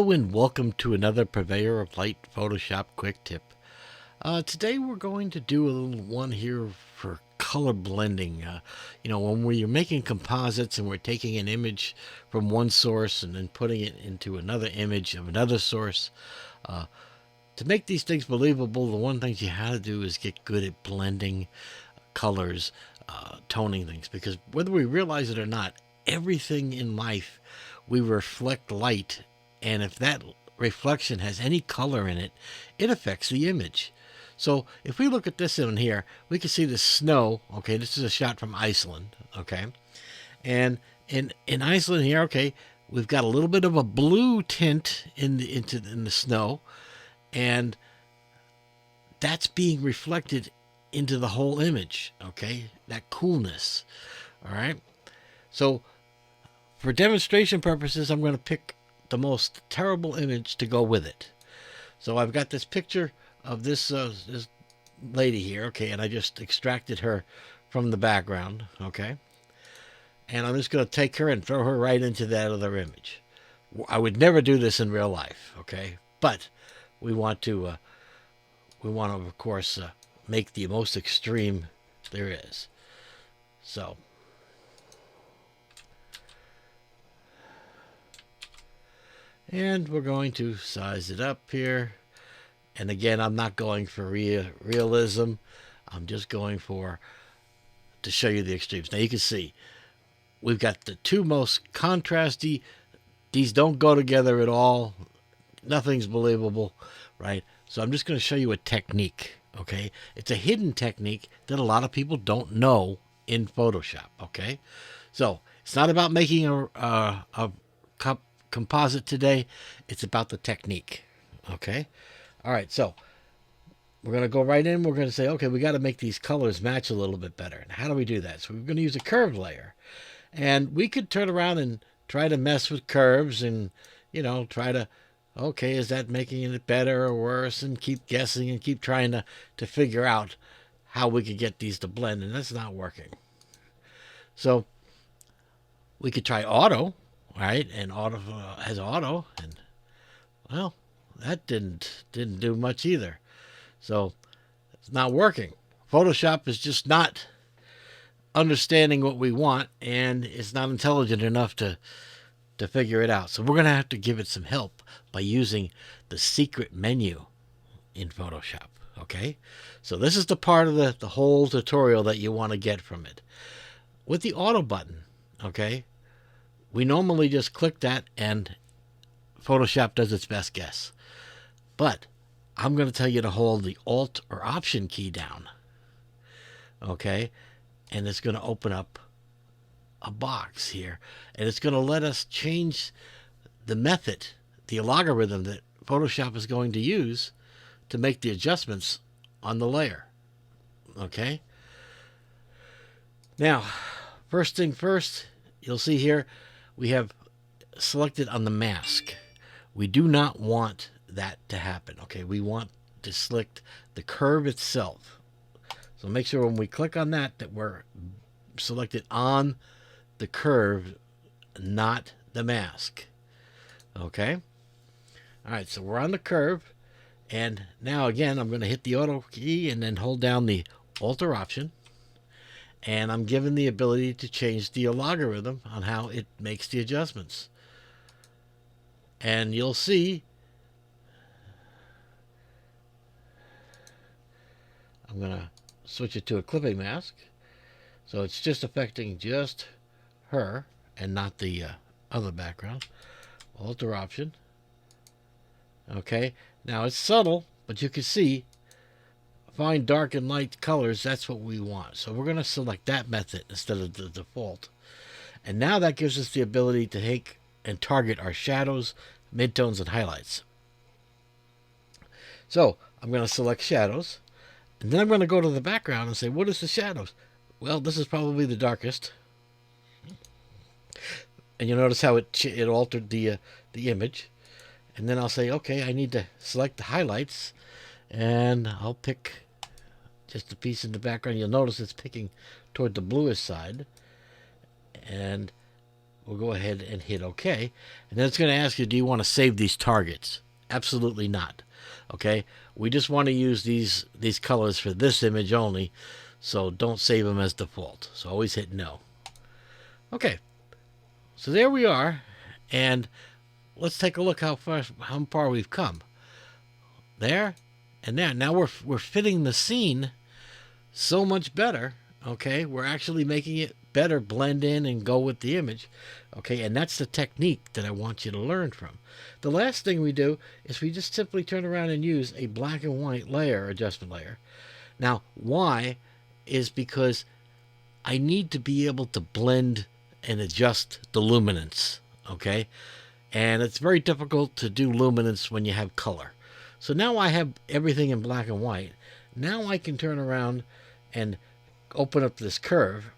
Hello and welcome to another Purveyor of Light Photoshop quick tip. Today we're going to do a little one here for color blending. When we're making composites and we're taking an image from one source and then putting it into another image of another source. To make these things believable, the one thing you have to do is get good at blending colors, toning things, because whether we realize it or not, everything in life we reflect light, and if that reflection has any color in it, it affects the image. So if we look at this in here, we can see the snow. Okay, this is a shot from Iceland. Okay, and in Iceland here, okay, we've got a little bit of a blue tint in the snow, and that's being reflected into the whole image. Okay, that coolness. All right, so for demonstration purposes, I'm going to pick the most terrible image to go with it. So I've got this picture of this lady here, okay, and I just extracted her from the background, okay, and I'm just going to take her and throw her right into that other image. I would never do this in real life, okay, but we want to of course make the most extreme there is. So and we're going to size it up here. And again, I'm not going for realism. I'm just going to show you the extremes. Now you can see we've got the two most contrasty. These don't go together at all. Nothing's believable, right? So I'm just going to show you a technique, okay? It's a hidden technique that a lot of people don't know in Photoshop, okay? So it's not about making a composite today. It's about the technique, okay? All right, so we're going to go right in. We're going to say, okay, we got to make these colors match a little bit better. And how do we do that? So we're going to use a curve layer, and we could turn around and try to mess with curves and try to, okay, is that making it better or worse, and keep guessing and keep trying to figure out how we could get these to blend, and that's not working. So we could try auto. Right, and auto has auto, and well, that didn't do much either. So it's not working. Photoshop is just not understanding what we want, and it's not intelligent enough to figure it out. So we're gonna have to give it some help by using the secret menu in Photoshop. Okay, so this is the part of the whole tutorial that you want to get from it. With the auto button, okay, we normally just click that and Photoshop does its best guess. But I'm going to tell you to hold the Alt or Option key down. Okay? And it's going to open up a box here. And it's going to let us change the method, the algorithm that Photoshop is going to use to make the adjustments on the layer. Okay? Now, first thing first, you'll see here, we have selected on the mask. We do not want that to happen. Okay, we want to select the curve itself. So make sure when we click on that we're selected on the curve, not the mask. Okay. All right, so we're on the curve, and now again I'm going to hit the auto key and then hold down the Alt or Option. And I'm given the ability to change the algorithm on how it makes the adjustments. And you'll see I'm going to switch it to a clipping mask. So it's just affecting just her and not the other background. Alt or Option. Okay, now it's subtle, but you can see find dark and light colors. That's what we want. So we're going to select that method instead of the default. And now that gives us the ability to take and target our shadows, midtones, and highlights. So I'm going to select shadows, and then I'm going to go to the background and say, what is the shadows? Well, this is probably the darkest. And you'll notice how it altered the image. And then I'll say, okay, I need to select the highlights, and I'll pick just a piece in the background. You'll notice it's picking toward the bluest side. And we'll go ahead and hit OK. And then it's going to ask you, do you want to save these targets? Absolutely not. Okay, we just want to use these colors for this image only, so don't save them as default. So always hit no. Okay, so there we are, and let's take a look how far we've come. There and there. Now we're fitting the scene so much better. Okay, we're actually making it better blend in and go with the image. Okay, and that's the technique that I want you to learn from. The last thing we do is we just simply turn around and use a black and white layer, adjustment layer. Now, why is because I need to be able to blend and adjust the luminance. Okay, and it's very difficult to do luminance when you have color. So now I have everything in black and white. Now I can turn around and open up this curve,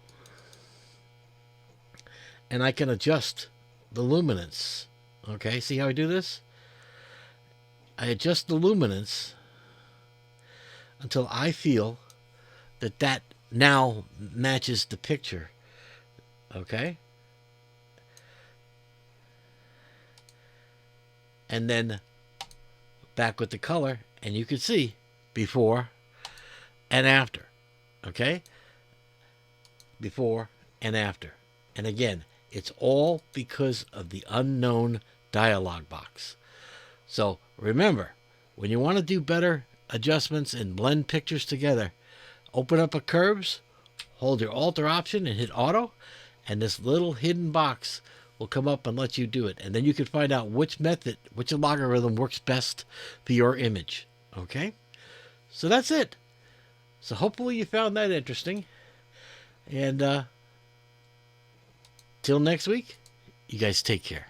and I can adjust the luminance. Okay, see how I do this? I adjust the luminance until I feel that now matches the picture. Okay? And then back with the color, and you can see before and after. Okay? Before and after. And again, it's all because of the unknown dialog box. So remember, when you want to do better adjustments and blend pictures together, open up a curves, hold your Alt or Option and hit Auto, and this little hidden box will come up and let you do it. And then you can find out which method, which logarithm works best for your image. Okay? So that's it. So hopefully you found that interesting. And till next week, you guys take care.